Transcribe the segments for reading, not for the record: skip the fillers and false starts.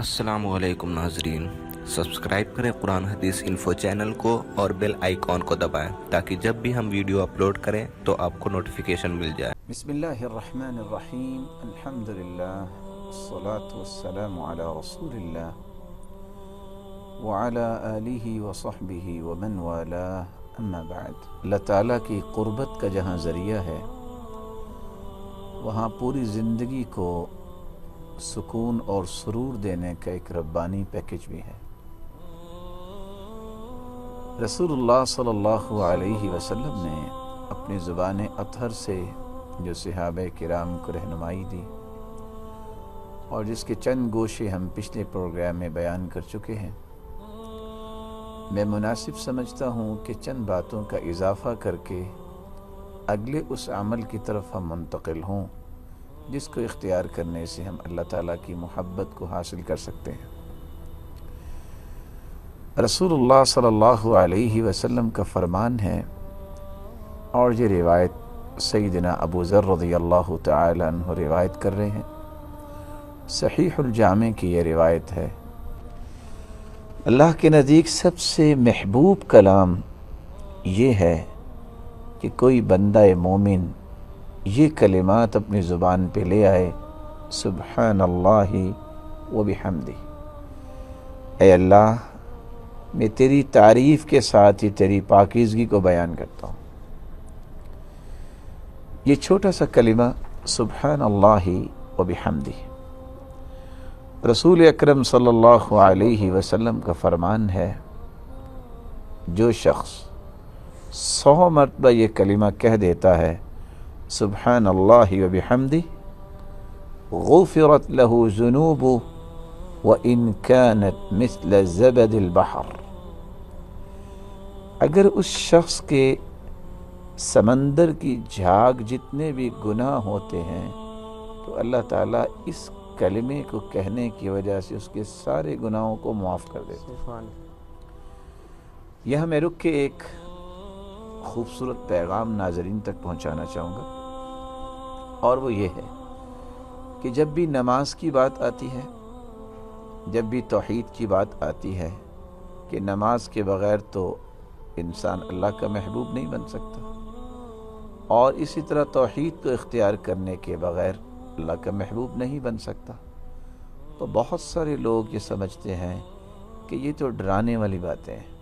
السلام علیکم ناظرین، سبسکرائب کریں قرآن حدیث انفو چینل کو اور بیل آئیکن کو دبائیں تاکہ جب بھی ہم ویڈیو اپلوڈ کریں تو آپ کو نوٹیفیکیشن مل جائے۔ بسم اللہ الرحمن الرحیم، الحمد للہ والصلاة والسلام علی رسول اللہ وعلی آلہ وصحبہ ومن والاہ، اما بعد۔ اللہ تعالیٰ کی قربت کا جہاں ذریعہ ہے وہاں پوری زندگی کو سکون اور سرور دینے کا ایک ربانی پیکج بھی ہے۔ رسول اللہ صلی اللہ علیہ وسلم نے اپنی زبان اطہر سے جو صحابہ کرام کو رہنمائی دی اور جس کے چند گوشے ہم پچھلے پروگرام میں بیان کر چکے ہیں، میں مناسب سمجھتا ہوں کہ چند باتوں کا اضافہ کر کے اگلے اس عمل کی طرف ہم منتقل ہوں جس کو اختیار کرنے سے ہم اللہ تعالیٰ کی محبت کو حاصل کر سکتے ہیں۔ رسول اللہ صلی اللہ علیہ وسلم کا فرمان ہے، اور یہ روایت سیدنا ابو ذر رضی اللہ تعالی عنہ روایت کر رہے ہیں، صحیح الجامع کی یہ روایت ہے، اللہ کے نزدیک سب سے محبوب کلام یہ ہے کہ کوئی بندہ مومن یہ کلمات اپنی زبان پہ لے آئے، سبحان اللہ و بحمدہ، اے اللہ میں تیری تعریف کے ساتھ ہی تیری پاکیزگی کو بیان کرتا ہوں۔ یہ چھوٹا سا کلمہ سبحان اللہ و بحمدہ، رسول اکرم صلی اللہ علیہ وسلم کا فرمان ہے، جو شخص 100 مرتبہ یہ کلمہ کہہ دیتا ہے سبحان اللہ و بحمدہ، غفرت له ذنوبہ وإن كانت مثل زبد البحر، اگر اس شخص کے سمندر کی جھاگ جتنے بھی گناہ ہوتے ہیں تو اللہ تعالیٰ اس کلمے کو کہنے کی وجہ سے اس کے سارے گناہوں کو معاف کر دیتے ہیں۔ یہاں میں رک کے ایک خوبصورت پیغام ناظرین تک پہنچانا چاہوں گا، اور وہ یہ ہے کہ جب بھی نماز کی بات آتی ہے، جب بھی توحید کی بات آتی ہے کہ نماز کے بغیر تو انسان اللہ کا محبوب نہیں بن سکتا، اور اسی طرح توحید کو اختیار کرنے کے بغیر اللہ کا محبوب نہیں بن سکتا، تو بہت سارے لوگ یہ سمجھتے ہیں کہ یہ تو ڈرانے والی باتیں ہیں،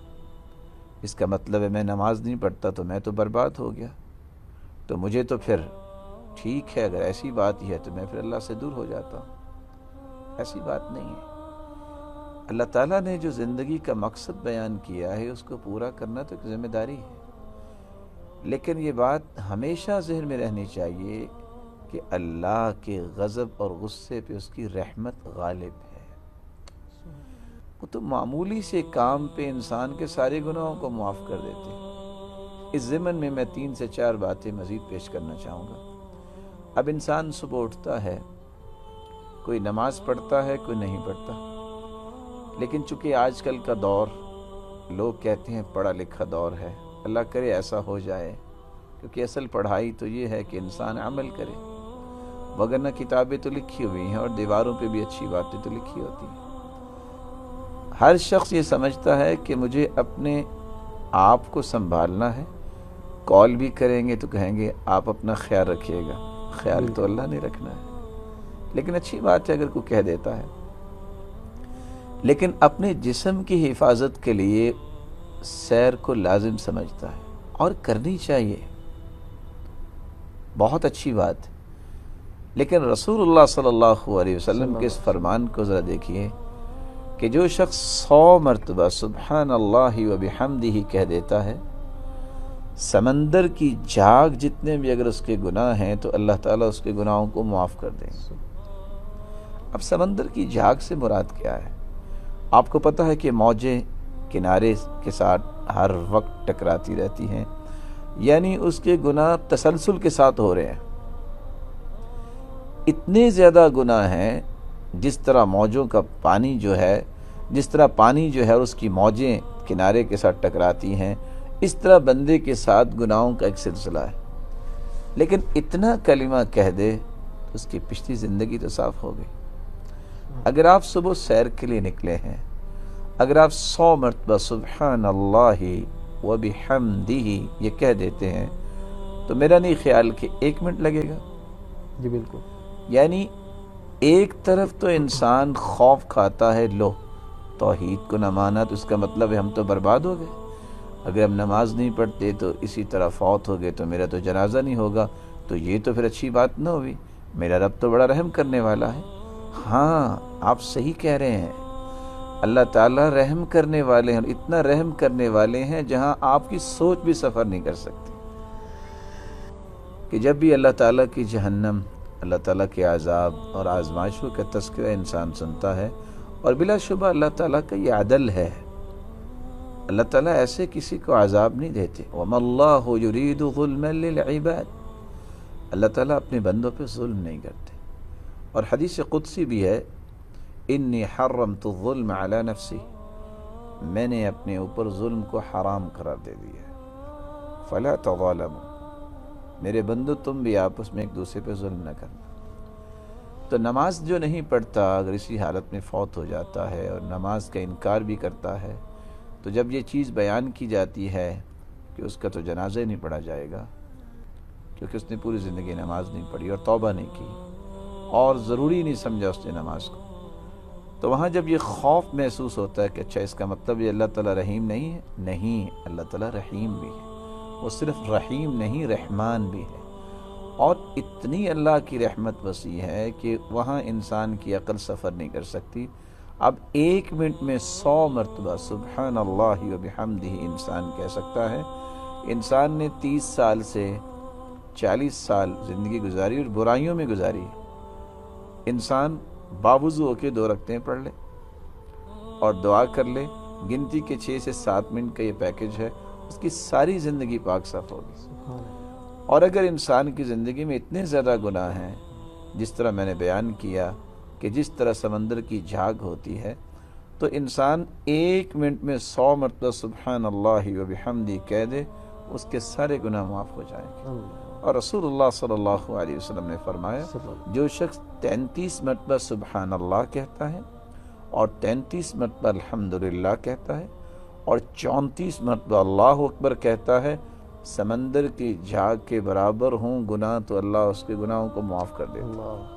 اس کا مطلب ہے میں نماز نہیں پڑھتا تو میں تو برباد ہو گیا، تو مجھے تو پھر ٹھیک ہے، اگر ایسی بات ہی ہے تو میں پھر اللہ سے دور ہو جاتا ہوں۔ ایسی بات نہیں ہے۔ اللہ تعالیٰ نے جو زندگی کا مقصد بیان کیا ہے اس کو پورا کرنا تو ایک ذمہ داری ہے، لیکن یہ بات ہمیشہ ذہن میں رہنی چاہیے کہ اللہ کے غضب اور غصے پہ اس کی رحمت غالب ہے۔ وہ تو معمولی سے کام پہ انسان کے سارے گناہوں کو معاف کر دیتے ہیں۔ اس ضمن میں 3 سے 4 باتیں مزید پیش کرنا چاہوں گا۔ اب انسان صبح اٹھتا ہے، کوئی نماز پڑھتا ہے، کوئی نہیں پڑھتا، لیکن چونکہ آج کل کا دور لوگ کہتے ہیں پڑھا لکھا دور ہے، اللہ کرے ایسا ہو جائے، کیونکہ اصل پڑھائی تو یہ ہے کہ انسان عمل کرے، وگرنہ کتابیں تو لکھی ہوئی ہیں اور دیواروں پہ بھی اچھی باتیں تو لکھی ہوتی ہیں۔ ہر شخص یہ سمجھتا ہے کہ مجھے اپنے آپ کو سنبھالنا ہے، کال بھی کریں گے تو کہیں گے آپ اپنا خیال رکھیے گا، خیال تو اللہ نے رکھنا ہے، لیکن اچھی بات ہے اگر کوئی کہہ دیتا ہے، لیکن اپنے جسم کی حفاظت کے لیے سیر کو لازم سمجھتا ہے اور کرنی چاہیے، بہت اچھی بات ہے، لیکن رسول اللہ صلی اللہ علیہ وسلم کے اس فرمان کو ذرا دیکھیے کہ جو شخص 100 مرتبہ سبحان اللہ و بحمدہ کہہ دیتا ہے، سمندر کی جھاگ جتنے بھی اگر اس کے گناہ ہیں تو اللہ تعالیٰ اس کے گناہوں کو معاف کر دیں گے۔ اب سمندر کی جھاگ سے مراد کیا ہے؟ آپ کو پتہ ہے کہ موجیں کنارے کے ساتھ ہر وقت ٹکراتی رہتی ہیں، یعنی اس کے گناہ تسلسل کے ساتھ ہو رہے ہیں، اتنے زیادہ گناہ ہیں، جس طرح موجوں کا پانی جو ہے، جس طرح پانی جو ہے اس کی موجیں کنارے کے ساتھ ٹکراتی ہیں، اس طرح بندے کے ساتھ گناہوں کا ایک سلسلہ ہے، لیکن اتنا کلمہ کہہ دے تو اس کی پچھلی زندگی تو صاف ہو گئی۔ اگر آپ صبح سیر کے لیے نکلے ہیں، اگر آپ 100 مرتبہ سبحان اللہ و بحمدہ یہ کہہ دیتے ہیں تو میرا نہیں خیال کہ 1 منٹ لگے گا. جی بالکل. یعنی ایک طرف تو انسان خوف کھاتا ہے، لو توحید کو نہ مانا تو اس کا مطلب ہے ہم تو برباد ہو گئے، اگر ہم نماز نہیں پڑھتے تو اسی طرح فوت ہو گئے تو میرا تو جنازہ نہیں ہوگا، تو یہ تو پھر اچھی بات نہ ہوئی، میرا رب تو بڑا رحم کرنے والا ہے. ہاں آپ صحیح کہہ رہے ہیں، اللہ تعالیٰ رحم کرنے والے ہیں، اتنا رحم کرنے والے ہیں جہاں آپ کی سوچ بھی سفر نہیں کر سکتی. کہ جب بھی اللہ تعالیٰ کی جہنم، اللہ تعالیٰ کے عذاب اور آزمائشوں کا تذکرہ انسان سنتا ہے، اور بلا شبہ اللہ تعالیٰ کا یہ عدل ہے، اللہ تعالیٰ ایسے کسی کو عذاب نہیں دیتے. وَمَا اللَّهُ يُرِيدُ ظُلْمًا لِلْعِبَادِ، اللہ تعالیٰ اپنے بندوں پہ ظلم نہیں کرتے. اور حدیث قدسی بھی ہے، انی حرمت الظلم علی نفسی، میں نے اپنے اوپر ظلم کو حرام قرار دے دیا ہے. فلا تظالموا، میرے بندو تم بھی آپس میں ایک دوسرے پہ ظلم نہ کرنا. تو نماز جو نہیں پڑھتا اگر اسی حالت میں فوت ہو جاتا ہے اور نماز کا انکار بھی کرتا ہے، تو جب یہ چیز بیان کی جاتی ہے کہ اس کا تو جنازہ ہی نہیں پڑھا جائے گا کیونکہ اس نے پوری زندگی نماز نہیں پڑھی اور توبہ نہیں کی اور ضروری نہیں سمجھا اس نے نماز کو، تو وہاں جب یہ خوف محسوس ہوتا ہے کہ اچھا اس کا مطلب یہ اللہ تعالیٰ رحیم نہیں ہے. نہیں، اللہ تعالیٰ رحیم بھی ہے، وہ صرف رحیم نہیں رحمان بھی ہے، اور اتنی اللہ کی رحمت وسیع ہے کہ وہاں انسان کی عقل سفر نہیں کر سکتی. اب 1 منٹ میں 100 مرتبہ سبحان اللہ و بحمدہ انسان کہہ سکتا ہے. انسان نے 30 سال سے 40 سال زندگی گزاری اور برائیوں میں گزاری. انسان باوضو ہو کے 2 رکعتیں پڑھ لے اور دعا کر لے، گنتی کے 6 سے 7 منٹ کا یہ پیکج ہے، اس کی ساری زندگی پاک صاف ہوگی. اور اگر انسان کی زندگی میں اتنے زیادہ گناہ ہیں جس طرح میں نے بیان کیا کہ جس طرح سمندر کی جھاگ ہوتی ہے، تو انسان 1 منٹ میں 100 مرتبہ سبحان اللہ و بحمدہ کہہ دے، اس کے سارے گناہ معاف ہو جائیں گے. اور رسول اللہ صلی اللہ علیہ وسلم نے فرمایا، جو شخص 33 مرتبہ سبحان اللہ کہتا ہے اور 33 مرتبہ الحمدللہ کہتا ہے اور 34 مرتبہ اللہ اکبر کہتا ہے، سمندر کی جھاگ کے برابر ہوں گناہ تو اللہ اس کے گناہوں کو معاف کر دیتا ہے.